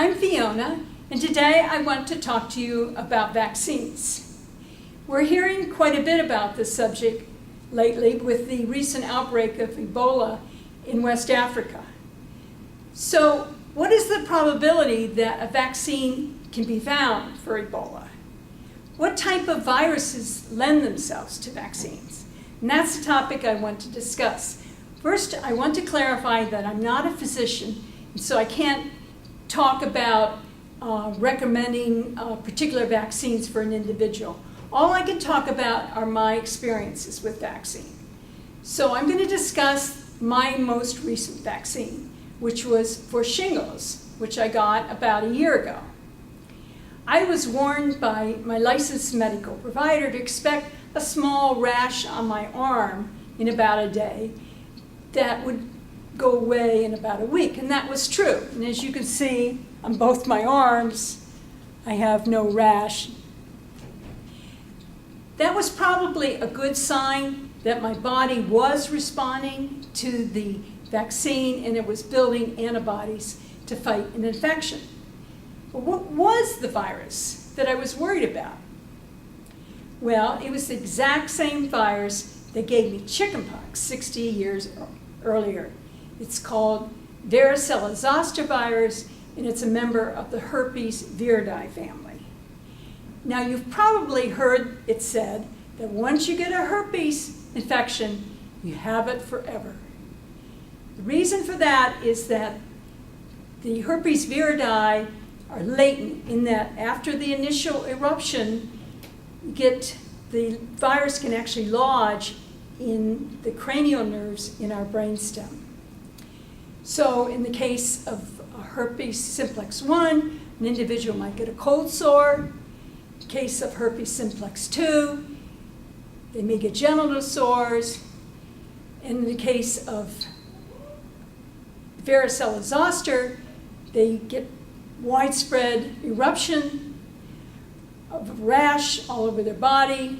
I'm Fiona, and today I want to talk to you about vaccines. We're hearing quite a bit about this subject lately with the recent outbreak of Ebola in West Africa. So, what is the probability that a vaccine can be found for Ebola? What type of viruses lend themselves to vaccines? And that's the topic I want to discuss. First, I want to clarify that I'm not a physician, and so I can't talk about recommending particular vaccines for an individual. All I can talk about are my experiences with vaccine. So I'm going to discuss my most recent vaccine, which was for shingles, which I got about a year ago. I was warned by my licensed medical provider to expect a small rash on my arm in about a day that would go away in about a week, and that was true. And as you can see on both my arms, I have no rash. That was probably a good sign that my body was responding to the vaccine and it was building antibodies to fight an infection. But what was the virus that I was worried about? Well, it was the exact same virus that gave me chickenpox 60 years earlier. It's called varicella zoster virus, and it's a member of the herpes viridae family. Now, you've probably heard it said that once you get a herpes infection, you have it forever. The reason for that is that the herpes viridae are latent in that after the initial eruption, the virus can actually lodge in the cranial nerves in our brainstem. So in the case of herpes simplex 1, an individual might get a cold sore. In the case of herpes simplex 2, they may get genital sores. In the case of varicella zoster, they get widespread eruption of a rash all over their body.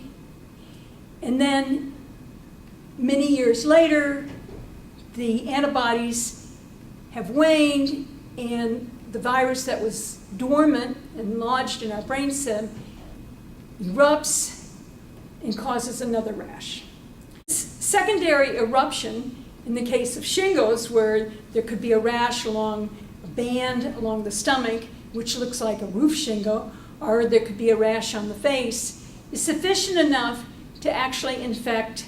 And then many years later, the antibodies have waned, and the virus that was dormant and lodged in our brainstem erupts and causes another rash. Secondary eruption, in the case of shingles, where there could be a rash along a band along the stomach, which looks like a roof shingle, or there could be a rash on the face, is sufficient enough to actually infect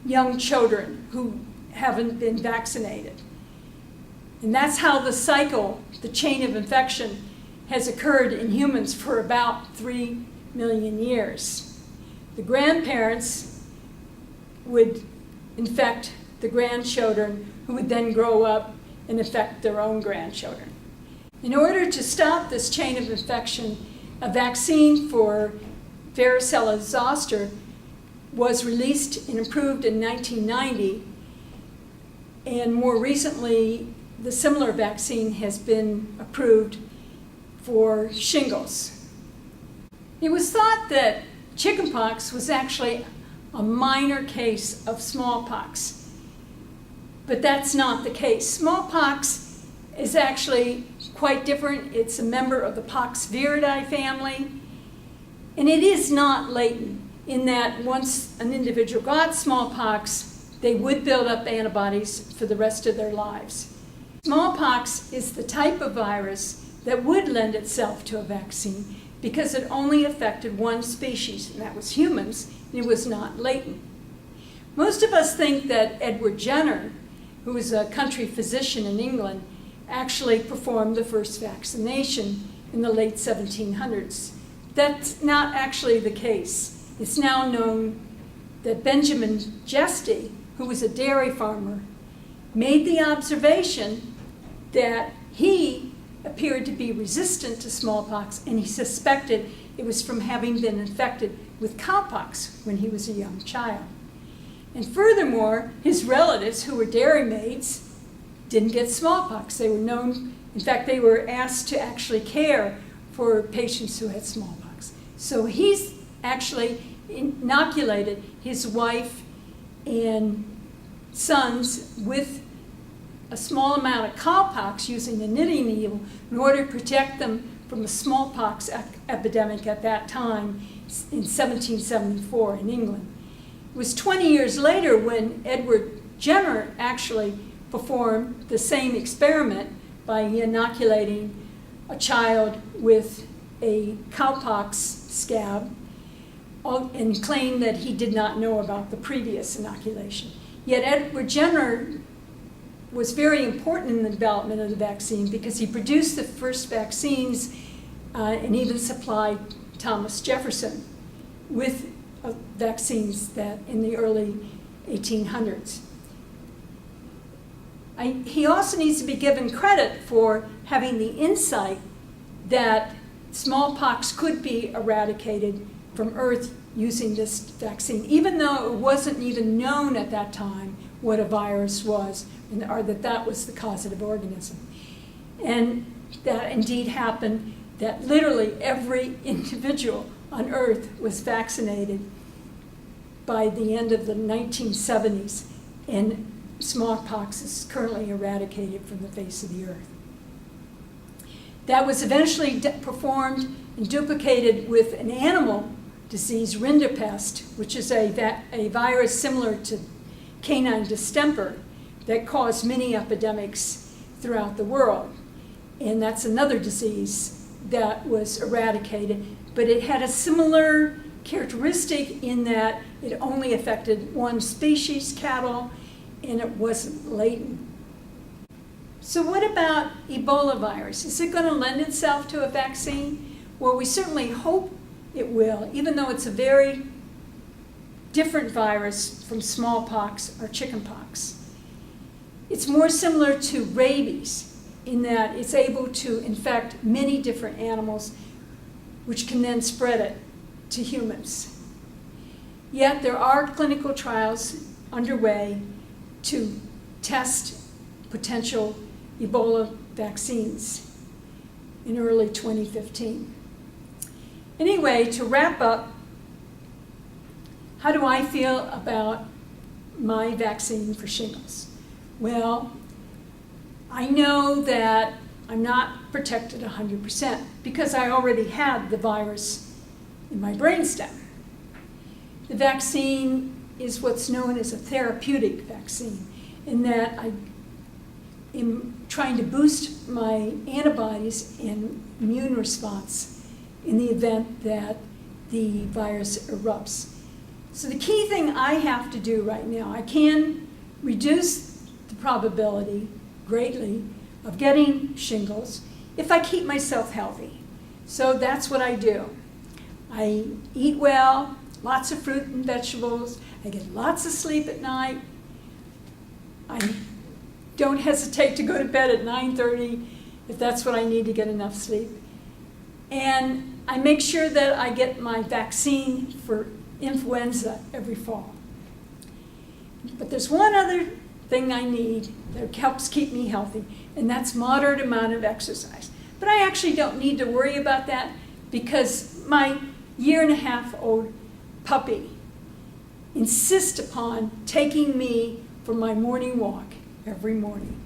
young children who haven't been vaccinated. And that's how the cycle, the chain of infection, has occurred in humans for about 3 million years. The grandparents would infect the grandchildren, who would then grow up and infect their own grandchildren. In order to stop this chain of infection, a vaccine for varicella zoster was released and approved in 1990, and more recently, the similar vaccine has been approved for shingles. It was thought that chickenpox was actually a minor case of smallpox, but that's not the case. Smallpox is actually quite different. It's a member of the poxviridae family, and it is not latent in that once an individual got smallpox, they would build up antibodies for the rest of their lives. Smallpox is the type of virus that would lend itself to a vaccine because it only affected one species, and that was humans, and it was not latent. Most of us think that Edward Jenner, who was a country physician in England, actually performed the first vaccination in the late 1700s. That's not actually the case. It's now known that Benjamin Jesty, who was a dairy farmer, made the observation that he appeared to be resistant to smallpox, and he suspected it was from having been infected with cowpox when he was a young child. And furthermore, his relatives, who were dairymaids, didn't get smallpox. They were known, in fact, they were asked to actually care for patients who had smallpox. So he's actually inoculated his wife and sons with a small amount of cowpox using the knitting needle in order to protect them from a smallpox epidemic at that time in 1774 in England. It was 20 years later when Edward Jenner actually performed the same experiment by inoculating a child with a cowpox scab and claimed that he did not know about the previous inoculation. Yet Edward Jenner was very important in the development of the vaccine because he produced the first vaccines and even supplied Thomas Jefferson with vaccines that in the early 1800s. He also needs to be given credit for having the insight that smallpox could be eradicated from Earth using this vaccine, even though it wasn't even known at that time what a virus was, or that was the causative organism. And that indeed happened, that literally every individual on Earth was vaccinated by the end of the 1970s, and smallpox is currently eradicated from the face of the Earth. That was eventually performed and duplicated with an animal disease, rinderpest, which is a virus similar to canine distemper that caused many epidemics throughout the world. And that's another disease that was eradicated, but it had a similar characteristic in that it only affected one species, cattle, and it wasn't latent. So what about Ebola virus? Is it going to lend itself to a vaccine? Well, we certainly hope it will, even though it's a very different virus from smallpox or chickenpox. It's more similar to rabies in that it's able to infect many different animals, which can then spread it to humans. Yet there are clinical trials underway to test potential Ebola vaccines in early 2015. Anyway, to wrap up, how do I feel about my vaccine for shingles? Well, I know that I'm not protected 100% because I already had the virus in my brainstem. The vaccine is what's known as a therapeutic vaccine, in that I am trying to boost my antibodies and immune response in the event that the virus erupts. So the key thing I have to do right now, I can reduce the probability greatly of getting shingles if I keep myself healthy. So that's what I do. I eat well, lots of fruit and vegetables, I get lots of sleep at night. I don't hesitate to go to bed at 9:30 if that's what I need to get enough sleep. And I make sure that I get my vaccine for influenza every fall. But there's one other thing I need that helps keep me healthy, and that's moderate amount of exercise. But I actually don't need to worry about that because my 1.5-year-old puppy insists upon taking me for my morning walk every morning.